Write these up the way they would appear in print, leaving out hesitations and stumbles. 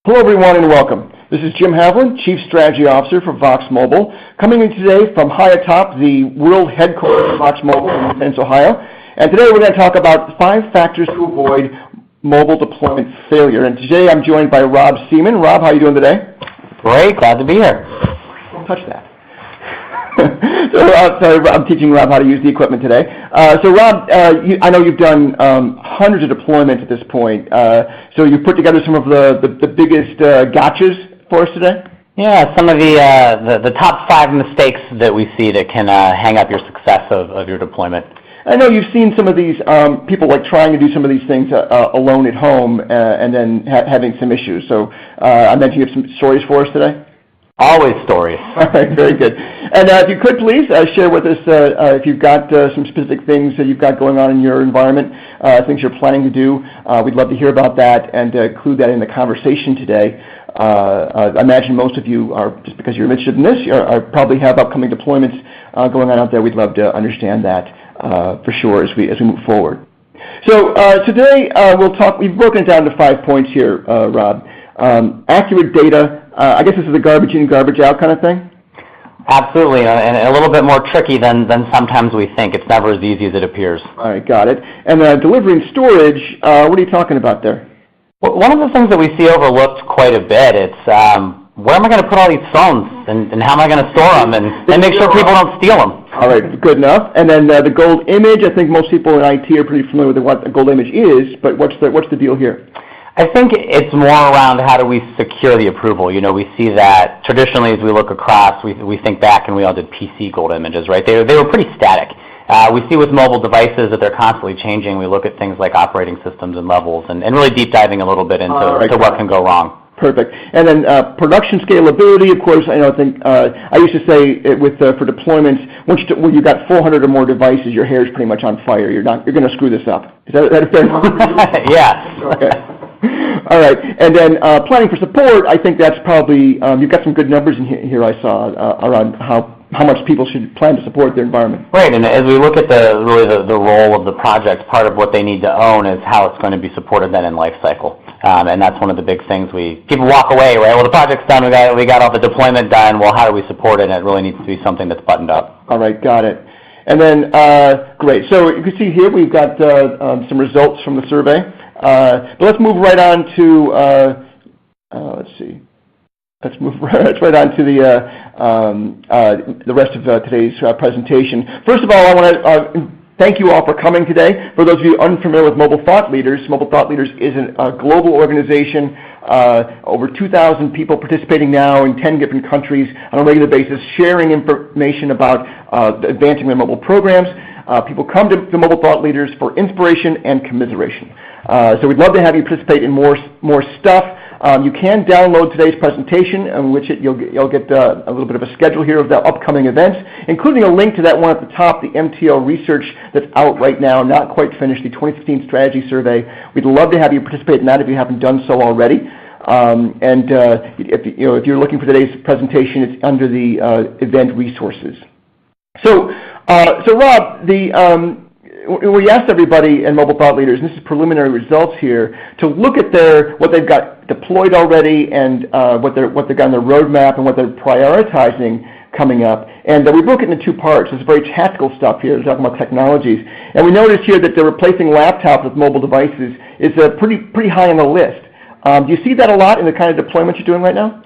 Hello everyone and welcome. This is Jim Havlin, Chief Strategy Officer for Vox Mobile, coming in today from high atop the world headquarters of Vox Mobile in Athens, Ohio. And today we're going to talk about 5 factors to avoid mobile deployment failure. And today I'm joined by Rob Seaman. Rob, how are you doing today? Great, glad to be here. Don't touch that. Sorry, I'm teaching Rob how to use the equipment today. So Rob, I know you've done hundreds of deployments at this point. So you've put together some of the biggest gotchas for us today? Yeah, some of the top 5 mistakes that we see that can hang up your success of your deployment. I know you've seen some of these people like trying to do some of these things alone at home and then having some issues. So I mentioned you have some stories for us today? Always stories. All right, very good. And if you could please share with us if you've got some specific things that you've got going on in your environment, things you're planning to do. We'd love to hear about that and include that in the conversation today. I imagine most of you are, just because you're interested in this, probably have upcoming deployments going on out there. We'd love to understand that for sure as we move forward. So today we've broken it down to 5 points here, Rob. Accurate data. I guess this is a garbage in, garbage out kind of thing? Absolutely, and a little bit more tricky than sometimes we think. It's never as easy as it appears. All right, got it. And delivery and storage, what are you talking about there? Well, one of the things that we see overlooked quite a bit, it's where am I going to put all these phones and how am I going to store them and make sure people don't steal them? All right, good enough. And then the gold image, I think most people in IT are pretty familiar with what a gold image is, but what's the deal here? I think it's more around how do we secure the approval. You know, we see that traditionally as we look across, we think back and we all did PC gold images, right? They were pretty static. We see with mobile devices that they're constantly changing. We look at things like operating systems and levels and really deep diving a little bit into what can go wrong. Perfect. And then production scalability, of course, I think I used to say for deployments, when you've got 400 or more devices, your hair is pretty much on fire. You're going to screw this up. Is that a fair comment? Yeah. Okay. All right, and then planning for support, I think that's probably, you've got some good numbers in here I saw around how much people should plan to support their environment. Right, and as we look at the role of the project, part of what they need to own is how it's going to be supported then in life cycle. And that's one of the big things people walk away, right? Well, the project's done, we got all the deployment done, well, how do we support it? And it really needs to be something that's buttoned up. All right, got it. And then, great, so you can see here we've got some results from the survey. But let's move right on to, let's see. Let's right on to the rest of today's presentation. First of all, I want to thank you all for coming today. For those of you unfamiliar with Mobile Thought Leaders is a global organization, over 2,000 people participating now in 10 different countries on a regular basis, sharing information about advancing their mobile programs. People come to Mobile Thought Leaders for inspiration and commiseration. So we'd love to have you participate in more stuff. You can download today's presentation, in which you'll get a little bit of a schedule here of the upcoming events, including a link to that one at the top, the MTO research that's out right now, not quite finished, the 2015 strategy survey. We'd love to have you participate in that if you haven't done so already. If you're looking for today's presentation, it's under the event resources. So Rob, we asked everybody in Mobile Thought Leaders, and this is preliminary results here, to look at what they've got deployed already and what they've got on their roadmap and what they're prioritizing coming up. And we broke it into 2 parts. It's very tactical stuff here. We're talking about technologies. And we noticed here that they're replacing laptops with mobile devices is pretty high on the list. Do you see that a lot in the kind of deployments you're doing right now?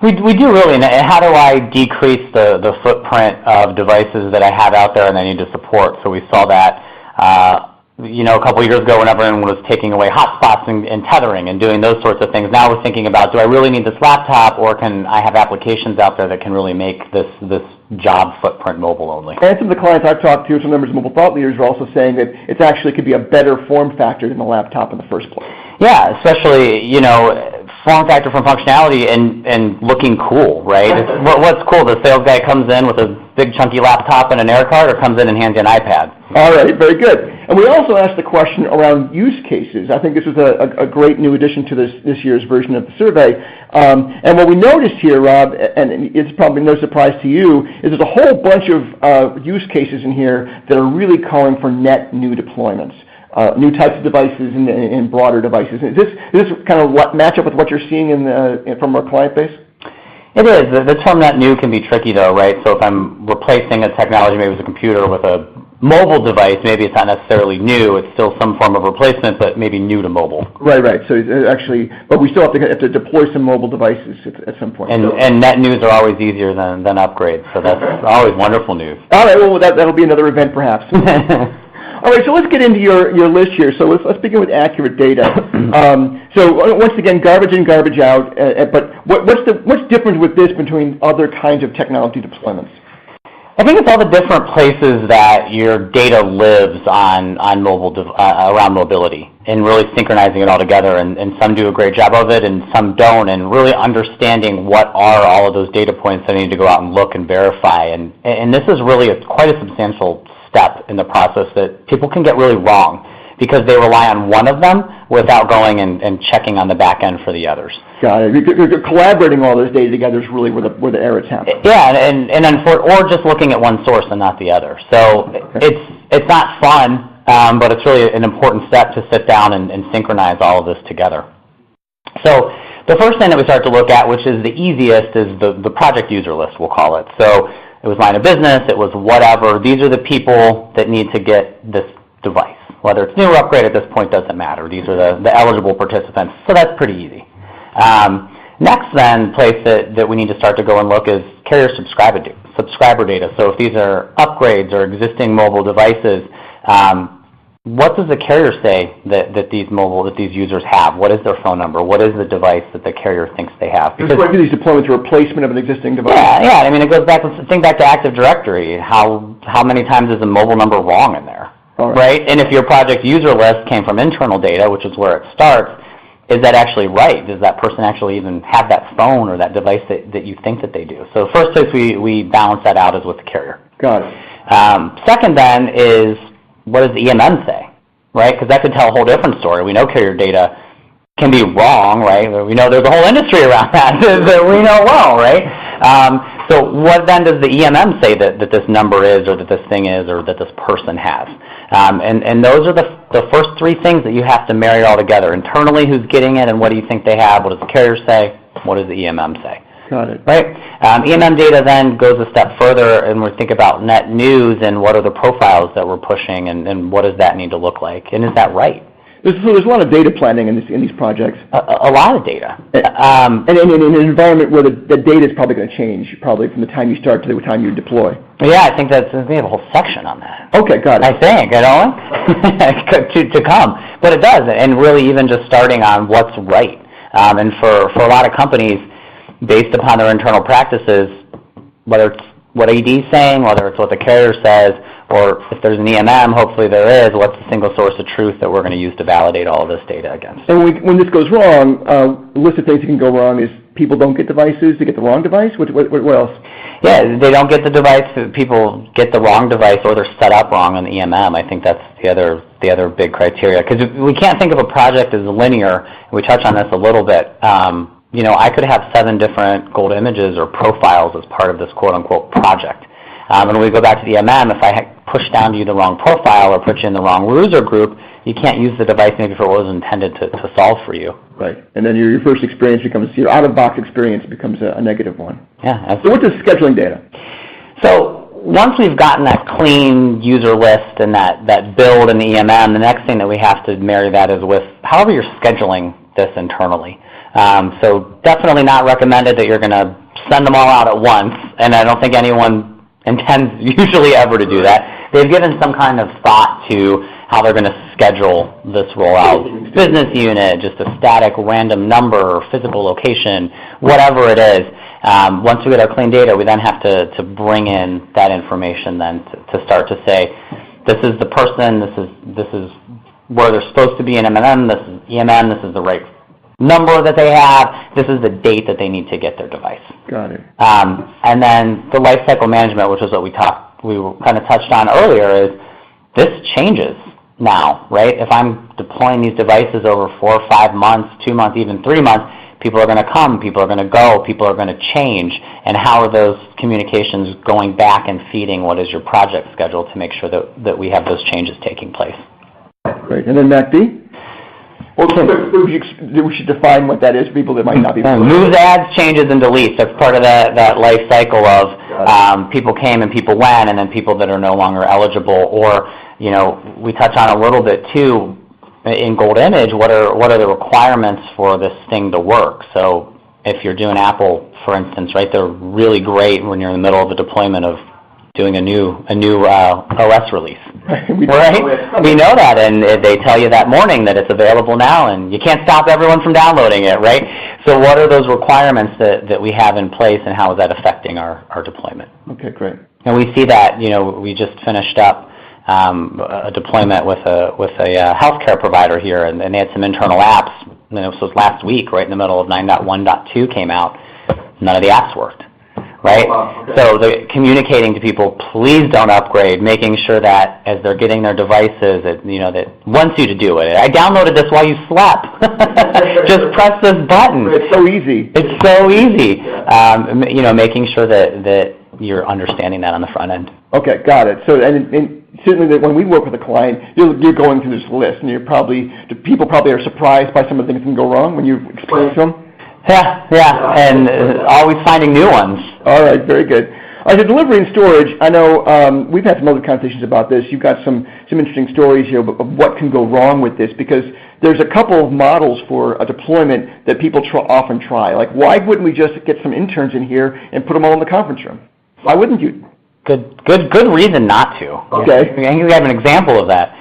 We do really. And how do I decrease the footprint of devices that I have out there and I need to support? So we saw that, a couple of years ago when everyone was taking away hotspots and tethering and doing those sorts of things. Now we're thinking about, do I really need this laptop, or can I have applications out there that can really make this job footprint mobile only? And some of the clients I've talked to, some members of Mobile Thought Leaders, are also saying that it actually could be a better form factor than the laptop in the first place. Yeah, especially, form factor from functionality and looking cool, right? What's cool? The sales guy comes in with a big chunky laptop and an air card, or comes in and hands you an iPad? All right, very good. And we also asked the question around use cases. I think this was a great new addition to this year's version of the survey. And what we noticed here, Rob, and it's probably no surprise to you, is there's a whole bunch of use cases in here that are really calling for net new deployments. new types of devices and broader devices. Is this kind of match up with what you're seeing from our client base? It is. The term net new can be tricky though, right? So if I'm replacing a technology, maybe it's a computer with a mobile device, maybe it's not necessarily new, it's still some form of replacement, but maybe new to mobile. Right. So actually, but we still have to deploy some mobile devices at some point. And net news are always easier than upgrades, so that's always wonderful news. All right, well, that'll be another event perhaps. All right, so let's get into your list here. So let's begin with accurate data. So once again, garbage in, garbage out. But what's different with this between other kinds of technology deployments? I think it's all the different places that your data lives on mobile around mobility, and really synchronizing it all together. And some do a great job of it, and some don't. And really understanding what are all of those data points that I need to go out and look and verify. And this is really quite a substantial step in the process that people can get really wrong because they rely on one of them without going and checking on the back end for the others. Got it. You're collaborating all this data together is really where the errors happen. Yeah, or just looking at one source and not the other. So it's not fun, but it's really an important step to sit down and synchronize all of this together. So the first thing that we start to look at, which is the easiest, is the project user list, we'll call it. So it was line of business, it was whatever. These are the people that need to get this device. Whether it's new or upgrade at this point doesn't matter. These are the eligible participants, so that's pretty easy. Next then, place that we need to start to go and look is carrier subscriber data. So if these are upgrades or existing mobile devices, what does the carrier say that these users have? What is their phone number? What is the device that the carrier thinks they have? Because these deployments are a replacement of an existing device. Yeah. I mean, it goes back. Think back to Active Directory. How many times is a mobile number wrong in there? Right? And if your project user list came from internal data, which is where it starts, is that actually right? Does that person actually even have that phone or that device that you think that they do? So the first place we balance that out is with the carrier. Got it. Second then is, what does the EMM say? Right? Because that could tell a whole different story. We know carrier data can be wrong, right? We know there's a whole industry around that that we know well, right? So what then does the EMM say that this number is, or that this thing is, or that this person has? And those are the first three things that you have to marry all together. Internally, who's getting it, and what do you think they have? What does the carrier say? What does the EMM say? Got it. Right? EMM data then goes a step further, and we think about net news and what are the profiles that we're pushing, and what does that need to look like? And is that right? There's a lot of data planning in these projects. A lot of data. And in an environment where the data is probably going to change, probably from the time you start to the time you deploy. Yeah, I think we have a whole section on that. Okay, got it. I think, to come. But it does, and really even just starting on what's right. And for a lot of companies, based upon their internal practices, whether it's what AD is saying, whether it's what the carrier says, or if there's an EMM, hopefully there is, what's the single source of truth that we're going to use to validate all of this data against? And when this goes wrong, the list of things that can go wrong is people don't get devices, they get the wrong device? What else? Yeah, they don't get the device, people get the wrong device, or they're set up wrong on the EMM. I think that's the other big criteria. Because we can't think of a project as linear. We touch on this a little bit. I could have 7 different gold images or profiles as part of this quote-unquote project. And when we go back to the EMM, if I push down to you the wrong profile or put you in the wrong user group, you can't use the device maybe for what was intended to solve for you. Right. And then your first experience becomes, your out-of-box experience becomes a negative one. Yeah, absolutely. So what's the scheduling data? So once we've gotten that clean user list and that build in the EMM, the next thing that we have to marry that is with however you're scheduling this internally. So definitely not recommended that you're going to send them all out at once, and I don't think anyone intends usually ever to do that. They've given some kind of thought to how they're going to schedule this rollout. Business unit, just a static random number, physical location, whatever it is. Once we get our clean data, we then have to bring in that information then to start to say, this is the person, this is where they're supposed to be in M&M, this is EMM, this is the right number that they have, this is the date that they need to get their device. Got it. And then the lifecycle management, which is what we kind of touched on earlier, is this changes now, right? If I'm deploying these devices over 4 or 5 months, 2 months, even 3 months, people are going to come, people are going to go, people are going to change, and how are those communications going back and feeding what is your project schedule to make sure that we have those changes taking place? Great. And then MACD? Well, we should define what that is for people that might not be familiar. Moves, adds, changes, and deletes. That's part of that life cycle of people came and people went, and then people that are no longer eligible. Or, we touch on a little bit too in Gold Image. What are the requirements for this thing to work? So if you're doing Apple, for instance, right, they're really great when you're in the middle of a deployment of doing a new OS release. Right? We know that, and they tell you that morning that it's available now, and you can't stop everyone from downloading it, right? So what are those requirements that we have in place, and how is that affecting our deployment? Okay, great. And we see that, we just finished up a deployment with a healthcare provider here, and they had some internal apps, and this was last week, right in the middle of 9.1.2 came out. None of the apps worked. Right? Okay. So communicating to people, please don't upgrade, making sure that as they're getting their devices, that wants you to do it. I downloaded this while you slept. Just press this button. It's so easy. It's so easy. Making sure that you're understanding that on the front end. Okay, got it. So, and certainly that when we work with a client, you're going through this list, and people probably are surprised by some of the things that can go wrong when you explain it to them. Yeah, and always finding new ones. All right, very good. The delivery and storage, I know we've had some other conversations about this. You've got some interesting stories here of what can go wrong with this, because there's a couple of models for a deployment that people often try. Like, why wouldn't we just get some interns in here and put them all in the conference room? Why wouldn't you? Good reason not to. Okay. I think we have an example of that.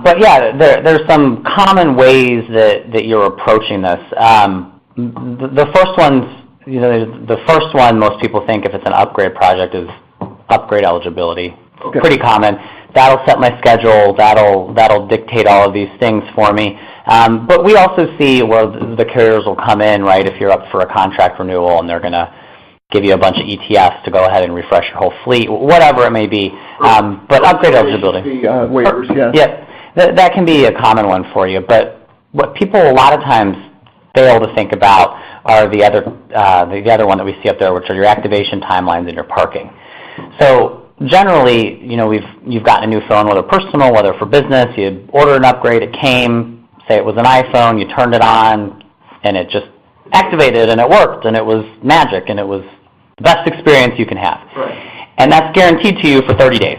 But yeah, there's some common ways that you're approaching this. The first one most people think if it's an upgrade project is upgrade eligibility. Okay. Pretty common. That'll set my schedule. That'll dictate all of these things for me. But we also see the carriers will come in, right, if you're up for a contract renewal, and they're going to give you a bunch of ETFs to go ahead and refresh your whole fleet, whatever it may be. But upgrade eligibility. Waivers, yeah. Yeah, that can be a common one for you. But what people a lot of times fail to think about are the other one that we see up there, which are your activation timelines and your parking. So generally, you've gotten a new phone, whether personal, whether for business. You order an upgrade, it came. Say it was an iPhone, you turned it on, and it just activated, and it worked, and it was magic, and it was the best experience you can have. Right. And that's guaranteed to you for 30 days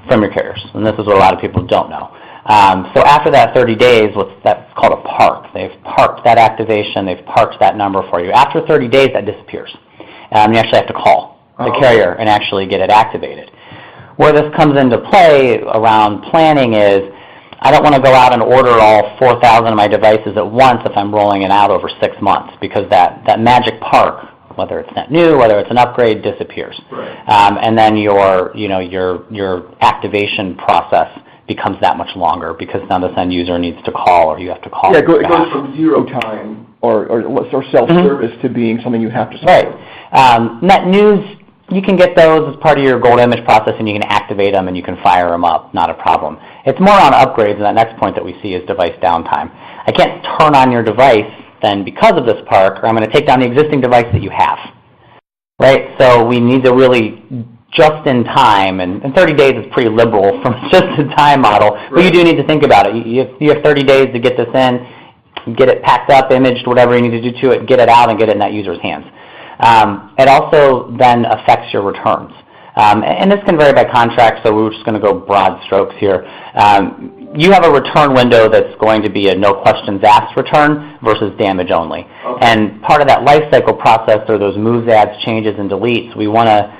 from your carriers, and this is what a lot of people don't know. So after that 30 days, that's called a park. They've parked that activation. They've parked that number for you. After 30 days, that disappears. You actually have to call the carrier and actually get it activated. Where this comes into play around planning is I don't want to go out and order all 4,000 of my devices at once if I'm rolling it out over 6 months, because that magic park, whether it's net new, whether it's an upgrade, disappears. Right. And then your activation process becomes that much longer, because now this end user needs to call, or you have to call. Yeah, it goes from zero time or self-service to being something you have to support. Right. Net news, you can get those as part of your Gold Image process, and you can activate them and you can fire them up, not a problem. It's more on upgrades, and that next point that we see is device downtime. I can't turn on your device then because of this park, or I'm going to take down the existing device that you have. Right? So we need to really just in time, and 30 days is pretty liberal from just in time model, but you do need to think about it. You have 30 days to get this in, get it packed up, imaged, whatever you need to do to it, get it out and get it in that user's hands. It also then affects your returns. And this can vary by contract, so we're just going to go broad strokes here. You have a return window that's going to be a no questions asked return versus damage only. Okay. And part of that life cycle process are those moves, adds, changes, and deletes. We want to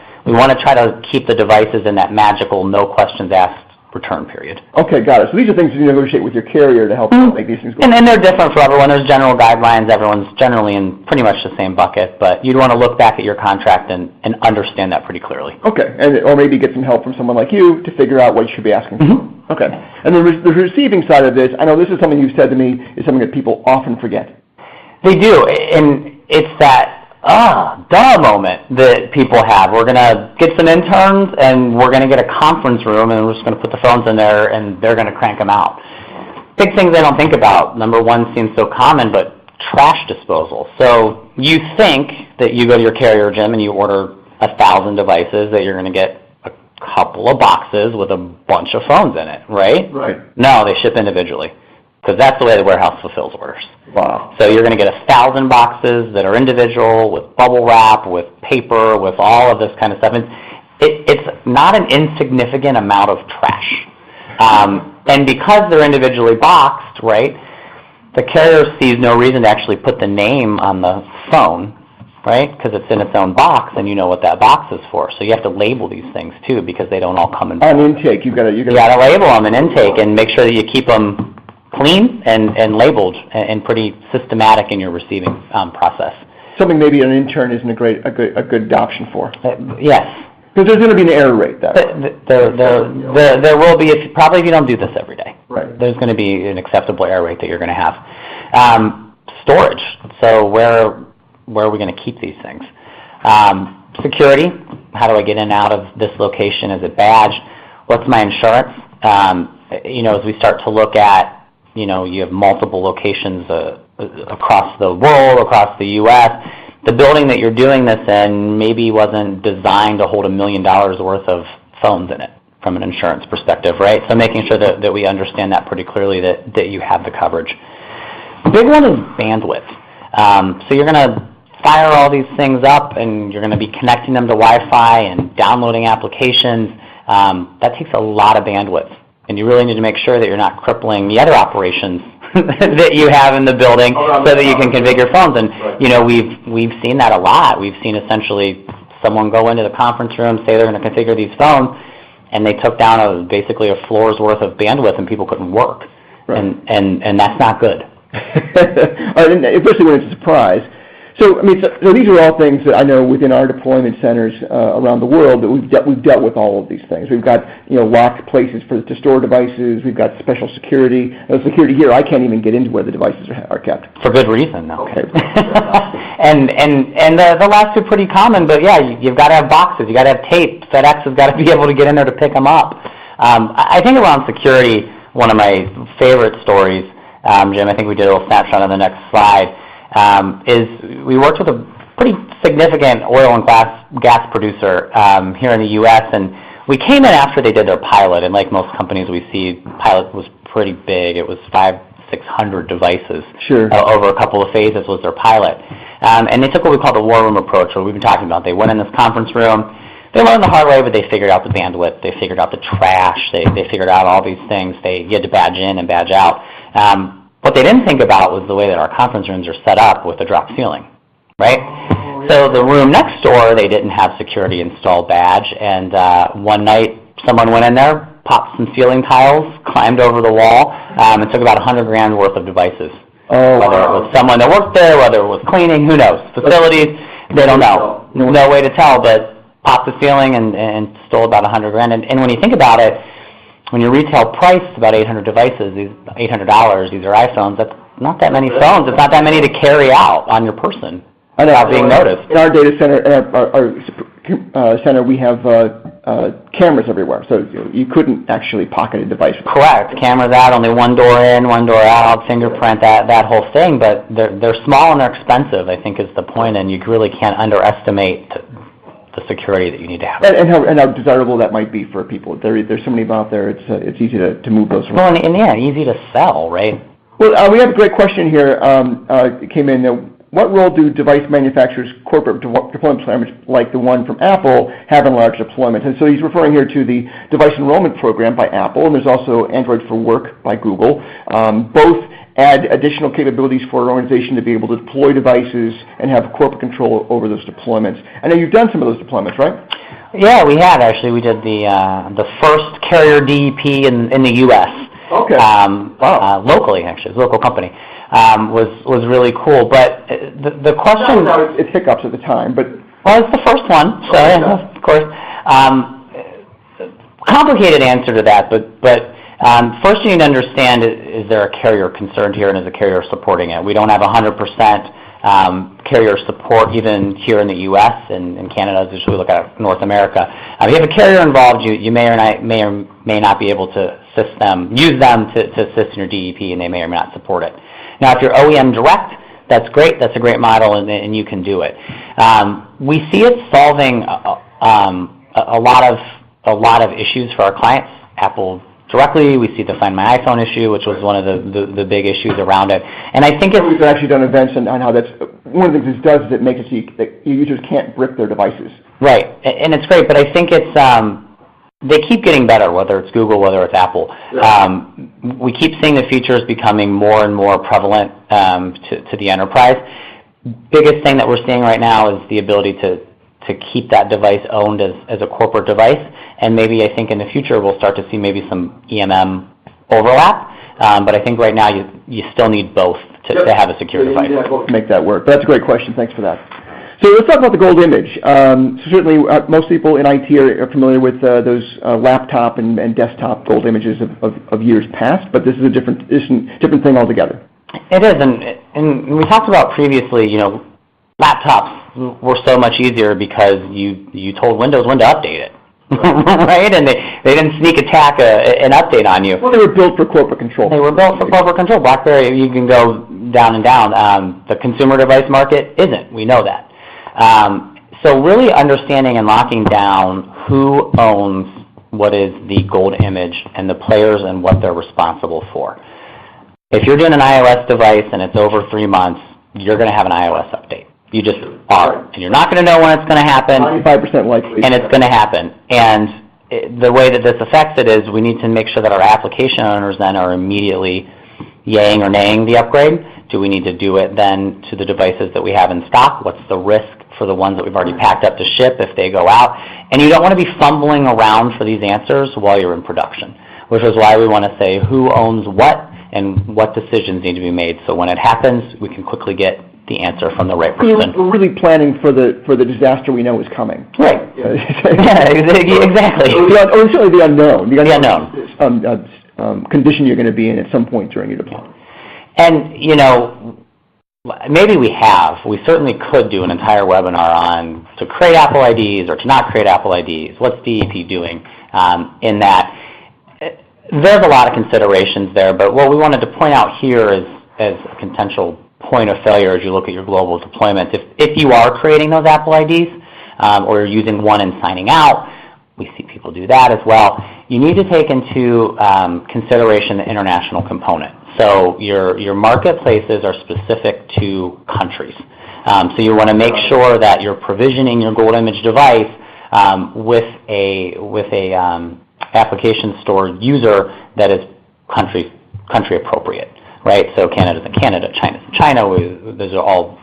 try to keep the devices in that magical no questions asked return period. Okay, got it. So these are things you negotiate with your carrier to help make these things go. And they're different for everyone. There's general guidelines. Everyone's generally in pretty much the same bucket, but you'd want to look back at your contract and understand that pretty clearly. Okay, or maybe get some help from someone like you to figure out what you should be asking for. Mm-hmm. Okay. And the receiving side of this, I know this is something you've said to me, is something that people often forget. They do, and it's that duh moment that people have. We're going to get some interns, and we're going to get a conference room, and we're just going to put the phones in there, and they're going to crank them out. Big things they don't think about. Number one seems so common, but trash disposal. So you think that you go to your carrier, Jim, and you order 1,000 devices, that you're going to get a couple of boxes with a bunch of phones in it, right? Right. No, they ship individually, because that's the way the warehouse fulfills orders. Wow. So you're going to get 1,000 boxes that are individual, with bubble wrap, with paper, with all of this kind of stuff. And it's not an insignificant amount of trash. And because they're individually boxed, right, the carrier sees no reason to actually put the name on the phone, right, because it's in its own box, and you know what that box is for. So you have to label these things, too, because they don't all come in. On intake, you got to label them in intake and make sure that you keep them clean and labeled and pretty systematic in your receiving process. Something maybe an intern isn't a good option for. Yes. Because there's going to be an error rate there. There will be, if you don't do this every day. Right. There's going to be an acceptable error rate that you're going to have. Storage. So where are we going to keep these things? Security. How do I get in and out of this location? Is it badged? What's my insurance? As we start to look at, you have multiple locations across the world, across the U.S., the building that you're doing this in maybe wasn't designed to hold $1 million worth of phones in it from an insurance perspective, right? So making sure that we understand that pretty clearly, that you have the coverage. The big one is bandwidth. So you're going to fire all these things up, and you're going to be connecting them to Wi-Fi and downloading applications. That takes a lot of bandwidth, and you really need to make sure that you're not crippling the other operations that you have in the building so that you can configure phones. And we've seen that a lot. We've seen essentially someone go into the conference room, say they're going to configure these phones, and they took down basically a floor's worth of bandwidth, and people couldn't work. Right. And that's not good. Especially when it's a surprise. So these are all things that I know within our deployment centers around the world that we've dealt with all of these things. We've got locked places to store devices. We've got special security. Security here, I can't even get into where the devices are kept. For good reason, though. Okay. and the last two are pretty common, but yeah, you've got to have boxes. You got to have tape. FedEx has got to be able to get in there to pick them up. I think around security, one of my favorite stories, Jim, I think we did a little snapshot on the next slide. Is we worked with a pretty significant oil and gas producer here in the U.S., and we came in after they did their pilot, and like most companies we see, pilot was pretty big. It was 500-600 devices. Sure. Over a couple of phases was their pilot. And they took what we call the war room approach, what we've been talking about. They went in this conference room. They learned the hard way, but they figured out the bandwidth. They figured out the trash. They figured out all these things. You had to badge in and badge out. What they didn't think about was the way that our conference rooms are set up with a drop ceiling, right? Oh, yeah. So the room next door, they didn't have security installed badge, and one night someone went in there, popped some ceiling tiles, climbed over the wall, and took about $100,000 worth of devices. Oh, whether it was someone that worked there, whether it was cleaning, who knows? Facilities, they don't know. No way to tell, but popped the ceiling and stole about $100,000. And when you think about it, when your retail price is about 800 devices, these $800, these are iPhones, that's not that many phones. It's not that many to carry out on your person without being noticed. In our data center, our center, we have cameras everywhere, so you couldn't actually pocket a device. Correct. Cameras out, only one door in, one door out, fingerprint, that whole thing. But they're small and they're expensive, I think is the point, and you really can't underestimate the security that you need to have. And how desirable that might be for people. There's so many out there, it's easy to move those around. Well, and yeah, easy to sell, right? Well, we have a great question here. It came in. What role do device manufacturers' corporate deployment plans like the one from Apple have in large deployments? And so he's referring here to the device enrollment program by Apple, and there's also Android for Work by Google. Both add additional capabilities for an organization to be able to deploy devices and have corporate control over those deployments. I know you've done some of those deployments, right? Yeah, we have actually. We did the first carrier DEP in the U.S. Okay. Wow. Locally, actually, it's a local company. Was really cool. But the question... It's hiccups at the time, but... Well, it's the first one, so yeah, of course. Complicated answer to that, but first you need to understand, is there a carrier concerned here, and is the carrier supporting it? We don't have 100% carrier support even here in the U.S. and in Canada, as we look at North America. If you have a carrier involved, you may or may not be able to use them to assist in your DEP, and they may or may not support it. Now, if you're OEM direct, that's great. That's a great model, and you can do it. We see it solving a lot of a lot of issues for our clients. Apple directly, we see the Find My iPhone issue, which was one of the big issues around it. And I think we've actually done events on how that's one of the things this does is it makes it so that users can't brick their devices. Right, and it's great, but I think it's they keep getting better, whether it's Google, whether it's Apple. We keep seeing the features becoming more and more prevalent to the enterprise. Biggest thing that we're seeing right now is the ability to keep that device owned as a corporate device, and maybe I think in the future we'll start to see maybe some EMM overlap, but I think right now you still need both to have a secure device. To make that work. But that's a great question. Thanks for that. So let's talk about the gold image. So certainly most people in IT are familiar with those laptop and desktop gold images of years past, but this is a different thing altogether. It is, and we talked about previously, laptops were so much easier because you told Windows when to update it, right? And they didn't sneak attack an update on you. Well, they were built for corporate control. They were built for corporate control. BlackBerry, you can go down and down. The consumer device market isn't. We know that. So really understanding and locking down who owns what is the gold image and the players and what they're responsible for. If you're doing an iOS device and it's over 3 months, you're going to have an iOS update. You just are. And you're not going to know when it's going to happen. 95% likely. And it's going to happen. And the way that this affects it is we need to make sure that our application owners then are immediately yaying or naying the upgrade. Do we need to do it then to the devices that we have in stock? What's the risk for the ones that we've already packed up to ship if they go out? And you don't want to be fumbling around for these answers while you're in production, which is why we want to say who owns what and what decisions need to be made. So when it happens, we can quickly get the answer from the right person. We're really planning for the disaster we know is coming. Right. Yeah, exactly. Or certainly the unknown. The unknown. Condition you're going to be in at some point during your deployment. And, maybe we certainly could do an entire webinar on to create Apple IDs or to not create Apple IDs. What's DEP doing in that? There's a lot of considerations there, but what we wanted to point out here is as a potential point of failure as you look at your global deployment. If you are creating those Apple IDs or you're using one and signing out, we see people do that as well. You need to take into consideration the international component. So your marketplaces are specific to countries. So you want to make sure that you're provisioning your gold image device with a application store user that is country appropriate, right? So Canada's in Canada, China's in China. Those are all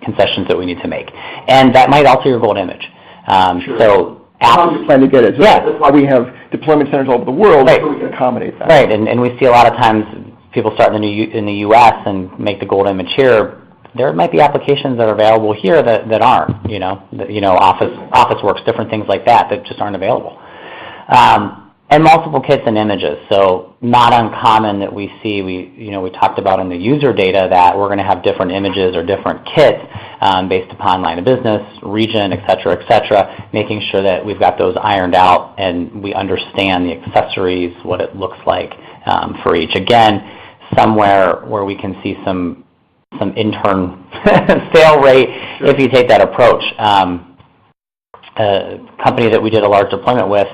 concessions that we need to make, and that might alter your gold image. Sure. So how you plan to get it? So yeah, that's why we have deployment centers all over the world, right, so we can accommodate that. Right, and we see a lot of times people start in the U.S. and make the gold image here. There might be applications that are available here that aren't. Office works, different things like that just aren't available. And multiple kits and images. So not uncommon that we see. We talked about in the user data that we're going to have different images or different kits based upon line of business, region, et cetera, making sure that we've got those ironed out and we understand the accessories, what it looks like for each. Again, somewhere where we can see some intern fail rate if you take that approach. A company that we did a large deployment with,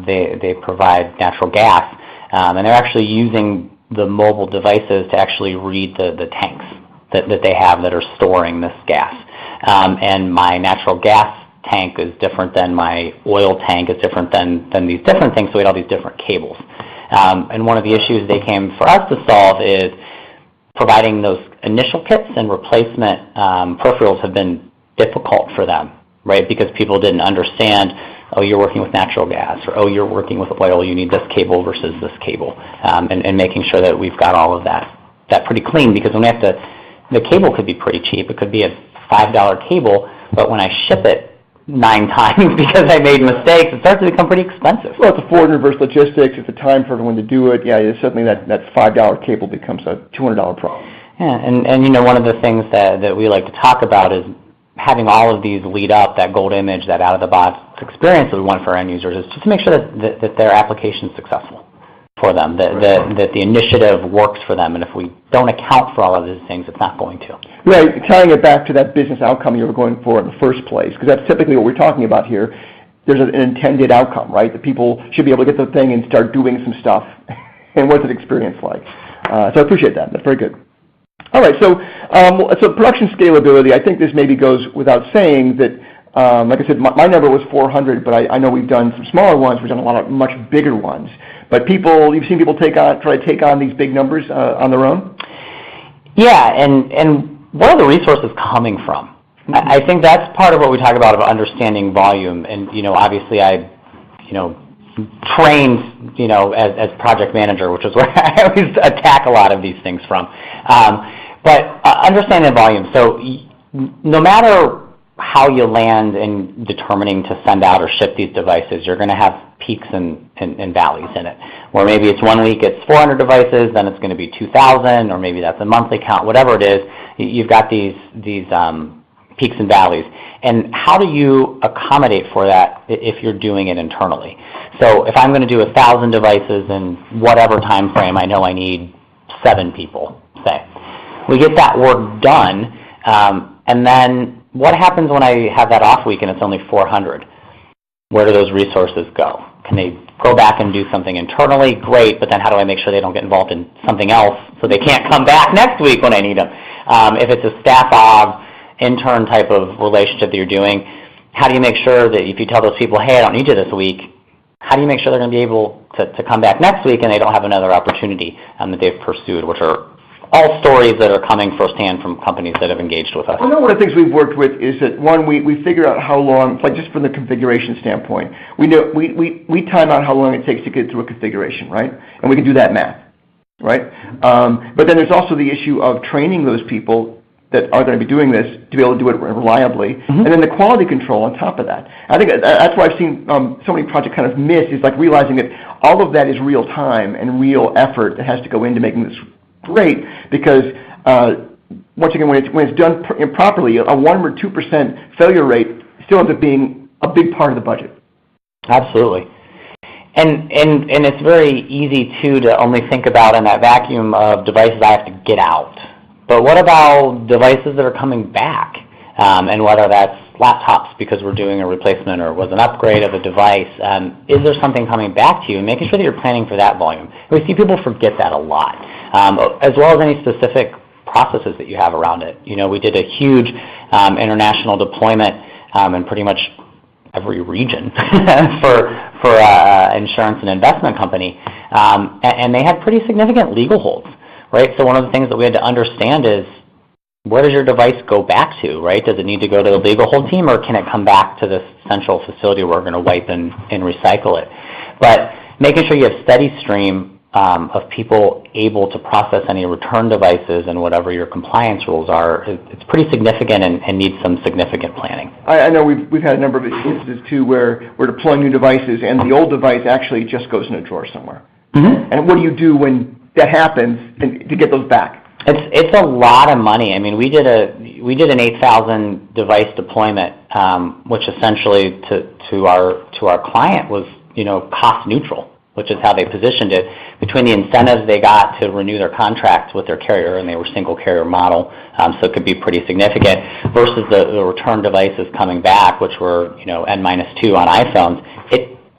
they provide natural gas, and they're actually using the mobile devices to actually read the tanks that they have that are storing this gas. And my natural gas tank is different than my oil tank, is different than these different things, so we had all these different cables. And one of the issues they came for us to solve is providing those initial kits and replacement peripherals have been difficult for them, right? Because people didn't understand, oh, you're working with natural gas, or oh, you're working with oil, you need this cable versus this cable, and making sure that we've got all of that pretty clean, because when we have the cable could be pretty cheap. It could be a $5 cable, but when I ship it 9 times because I made mistakes, it starts to become pretty expensive. Well, it's a forward and reverse logistics. It's a time for everyone to do it. Yeah, suddenly that $5 cable becomes a $200 problem. Yeah, and one of the things that we like to talk about is having all of these lead up that gold image, that out-of-the-box experience that we want for our end users, is just to make sure that their application is successful for them, that the initiative works for them, and if we don't account for all of these things, it's not going to. Right, tying it back to that business outcome you were going for in the first place, because that's typically what we're talking about here. there's an intended outcome, right? That people should be able to get the thing and start doing some stuff. And what's the experience like? So I appreciate that. That's very good. All right, so production scalability, I think this maybe goes without saying that, like I said, my number was 400, but I know we've done some smaller ones. We've done a lot of much bigger ones. But you've seen people try to take on these big numbers on their own? Yeah, and where are the resources coming from? I think that's part of what we talk about understanding volume. And, obviously I, trained, as project manager, which is where I always attack a lot of these things from. But understanding volume. So no matter how you land in determining to send out or ship these devices, you're going to have peaks and valleys in it. Where maybe it's 1 week it's 400 devices, then it's going to be 2,000, or maybe that's a monthly count, whatever it is. You've got these peaks and valleys. And how do you accommodate for that if you're doing it internally? So if I'm going to do 1,000 devices in whatever time frame, I know I need 7 people, say. We get that work done, and then what happens when I have that off week and it's only 400? Where do those resources go? Can they go back and do something internally? Great, but then how do I make sure they don't get involved in something else so they can't come back next week when I need them? If it's a staff aug, intern type of relationship that you're doing, how do you make sure that if you tell those people, hey, I don't need you this week, how do you make sure they're going to be able to come back next week and they don't have another opportunity that they've pursued, which are all stories that are coming firsthand from companies that have engaged with us. Well, one of the things we've worked with is that, one, we figure out how long, like just from the configuration standpoint, we time out how long it takes to get through a configuration, right? And we can do that math, right? But then there's also the issue of training those people that are going to be doing this to be able to do it reliably, and then the quality control on top of that. I think that's why I've seen so many projects kind of miss, is like realizing that all of that is real time and real effort that has to go into making this great, because once again, when it's done improperly, a 1 or 2% failure rate still ends up being a big part of the budget. Absolutely. And it's very easy, too, to only think about in that vacuum of devices I have to get out. But what about devices that are coming back, and whether that's laptops because we're doing a replacement or was an upgrade of a device? Is there something coming back to you? And making sure that you're planning for that volume. We see people forget that a lot, as well as any specific processes that you have around it. We did a huge international deployment in pretty much every region for insurance and investment company, and they had pretty significant legal holds. Right, so one of the things that we had to understand is, where does your device go back to, right? Does it need to go to the legal hold team, or can it come back to this central facility where we're going to wipe and recycle it? But making sure you have steady stream of people able to process any return devices and whatever your compliance rules are, it's pretty significant and needs some significant planning. I know we've had a number of instances, too, where we're deploying new devices and the old device actually just goes in a drawer somewhere. Mm-hmm. And what do you do when that happens to get those back? It's a lot of money. I mean, we did an 8,000 device deployment, which essentially to our client was cost neutral, which is how they positioned it. Between the incentives they got to renew their contracts with their carrier, and they were single carrier model, so it could be pretty significant, versus the return devices coming back, which were N-2 on iPhones.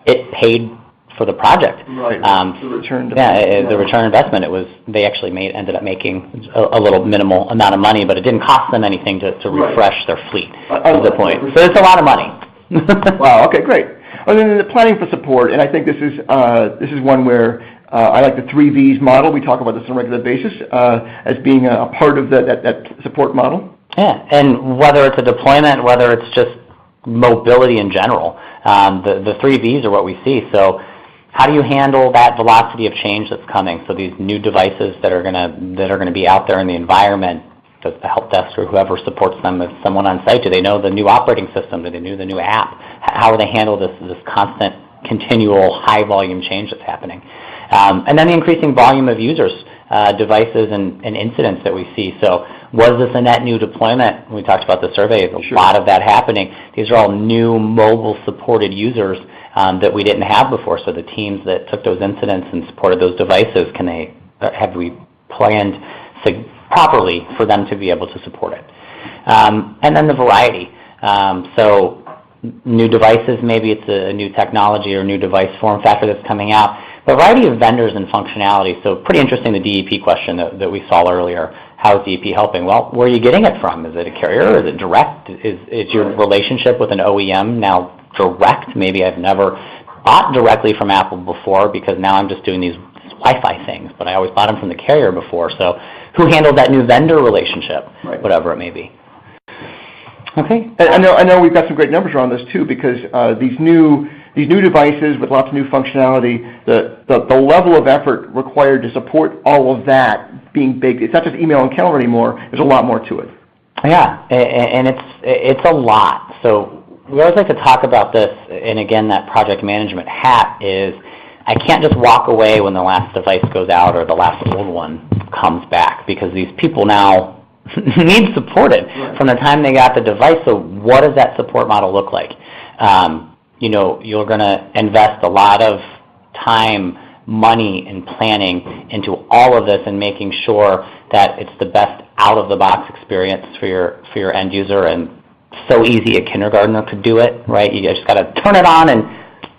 It paid for the project. Right. The return. The return investment. They actually ended up making a little minimal amount of money, but it didn't cost them anything to refresh their fleet. Is the point. So it's a lot of money. Wow. Okay. Great. And then the planning for support, and I think this is one where I like the 3 V's model. We talk about this on a regular basis as being a part of that support model. Yeah, and whether it's a deployment, whether it's just mobility in general, the 3 V's are what we see. So how do you handle that velocity of change that's coming? So these new devices that are gonna be out there in the environment, does the help desk or whoever supports them, is someone on site, do they know the new operating system? Do they know the new app? How do they handle this constant, continual, high volume change that's happening? And then the increasing volume of users, devices, and incidents that we see. So was this a net new deployment? We talked about the survey, a lot of that happening. These are all new mobile supported users that we didn't have before. So the teams that took those incidents and supported those devices, have we planned properly for them to be able to support it? And then the variety. So new devices, maybe it's a new technology or new device form factor that's coming out. A variety of vendors and functionality. So pretty interesting, the DEP question that we saw earlier. How is DEP helping? Well, where are you getting it from? Is it a carrier? Is it direct? Is your relationship with an OEM now direct? Maybe I've never bought directly from Apple before because now I'm just doing these Wi-Fi things, but I always bought them from the carrier before. So who handles that new vendor relationship, right, whatever it may be? Okay. I know we've got some great numbers around this too, because these new devices with lots of new functionality, the level of effort required to support all of that being big. It's not just email and calendar anymore. There's a lot more to it. Yeah, and it's a lot. So we always like to talk about this, and again, that project management hat is, I can't just walk away when the last device goes out or the last old one comes back, because these people now need supported from the time they got the device. So what does that support model look like? You're going to invest a lot of time, money, and planning into all of this and making sure that it's the best out-of-the-box experience for your end user. And so easy a kindergartner could do it, right? You just got to turn it on and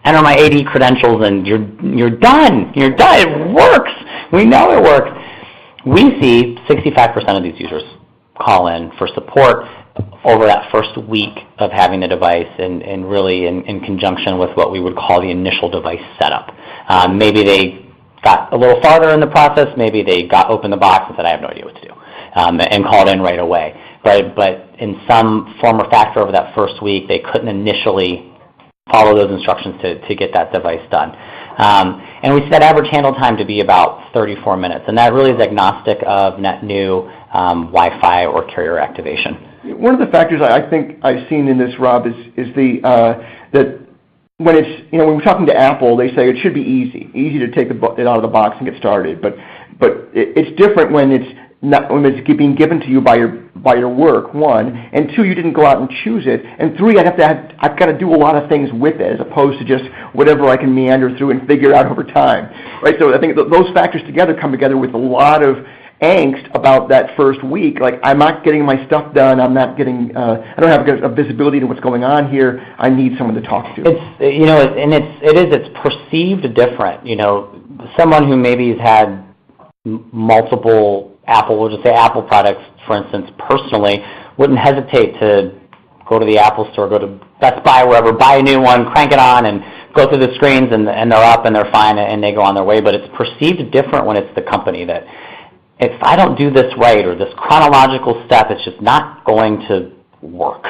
enter my AD credentials, and you're done. You're done. It works. We know it works. We see 65% of these users call in for support over that first week of having the device, and really in conjunction with what we would call the initial device setup. Maybe they got a little farther in the process. Maybe they got open the box and said, I have no idea what to do, and called in right away. But in some form or factor over that first week, they couldn't initially follow those instructions to get that device done. And we see that average handle time to be about 34 minutes, and that really is agnostic of net new Wi-Fi or carrier activation. One of the factors I think I've seen in this, Rob, is that when it's, when we're talking to Apple, they say it should be easy to take it out of the box and get started. But it's different when it's being given to you by your work, one, and two, you didn't go out and choose it, and three, I've got to do a lot of things with it as opposed to just whatever I can meander through and figure out over time, right? So I think those factors come together with a lot of angst about that first week. Like, I'm not getting my stuff done. I'm not getting. I don't have a visibility to what's going on here. I need someone to talk to. It's perceived different. Someone who maybe has had multiple we'll just say Apple products, for instance, personally, wouldn't hesitate to go to the Apple Store, go to Best Buy, wherever, buy a new one, crank it on, and go through the screens, and they're up and they're fine, and they go on their way. But it's perceived different when it's the company that, if I don't do this right or this chronological step, it's just not going to work,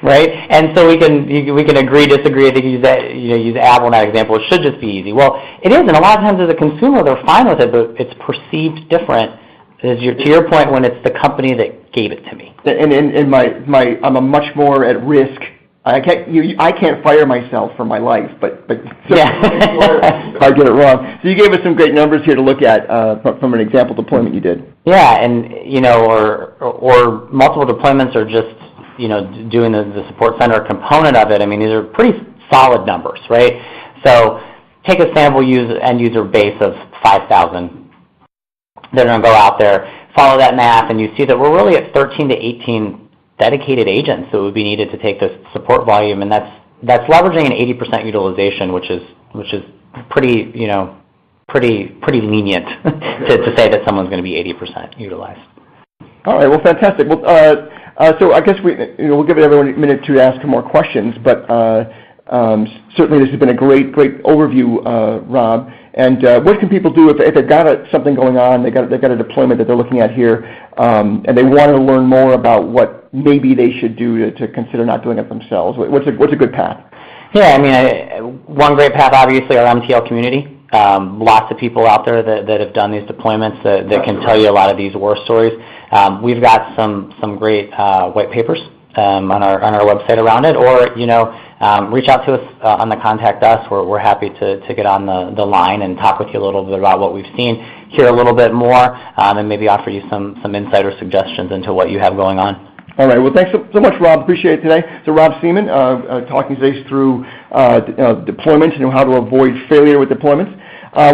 right? And so we can agree, disagree. I think use Apple in that example. It should just be easy. Well, it is, and a lot of times as a consumer, they're fine with it, but it's perceived different. To your point, when it's the company that gave it to me. And I'm a much more at risk. I can't fire myself for my life, but yeah. if I get it wrong. So you gave us some great numbers here to look at from an example deployment you did. Yeah, and or multiple deployments, or just doing the support center component of it. I mean, these are pretty solid numbers, right? So take a sample end user base of 5,000. They're going to go out there, follow that math, and you see that we're really at 13 to 18 dedicated agents that would be needed to take this support volume, and that's leveraging an 80% utilization, which is pretty lenient to say that someone's going to be 80% utilized. All right, well, fantastic. Well, so I guess we'll give everyone a minute to ask more questions, but certainly this has been a great overview, Rob. And what can people do if they've got something going on, they've got a deployment that they're looking at here, and they want to learn more about what maybe they should do to consider not doing it themselves? What's a good path? Yeah, I mean, one great path, obviously, our MTL community. Lots of people out there that have done these deployments that can tell you a lot of these war stories. We've got some great white papers on our website around it, or reach out to us on the Contact Us. We're happy to get on the line and talk with you a little bit about what we've seen, hear a little bit more, and maybe offer you some insight or suggestions into what you have going on. All right. Well, thanks so much, Rob. Appreciate it today. So Rob Seaman, talking today through deployments and how to avoid failure with deployments.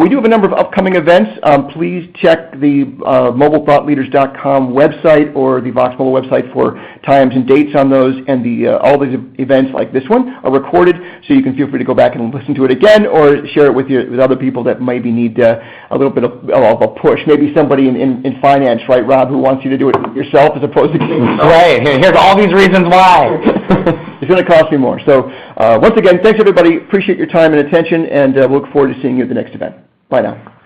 We do have a number of upcoming events. Please check the mobilethoughtleaders.com website or the Vox Mobile website for times and dates on those, and all these events like this one are recorded, so you can feel free to go back and listen to it again or share it with other people that maybe need a little bit of a push. Maybe somebody in finance, right, Rob, who wants you to do it yourself as opposed to getting yourself. Right. Here's all these reasons why. It's going to cost me more. So once again, thanks everybody. Appreciate your time and attention, and we'll look forward to seeing you at the next event. Bye now.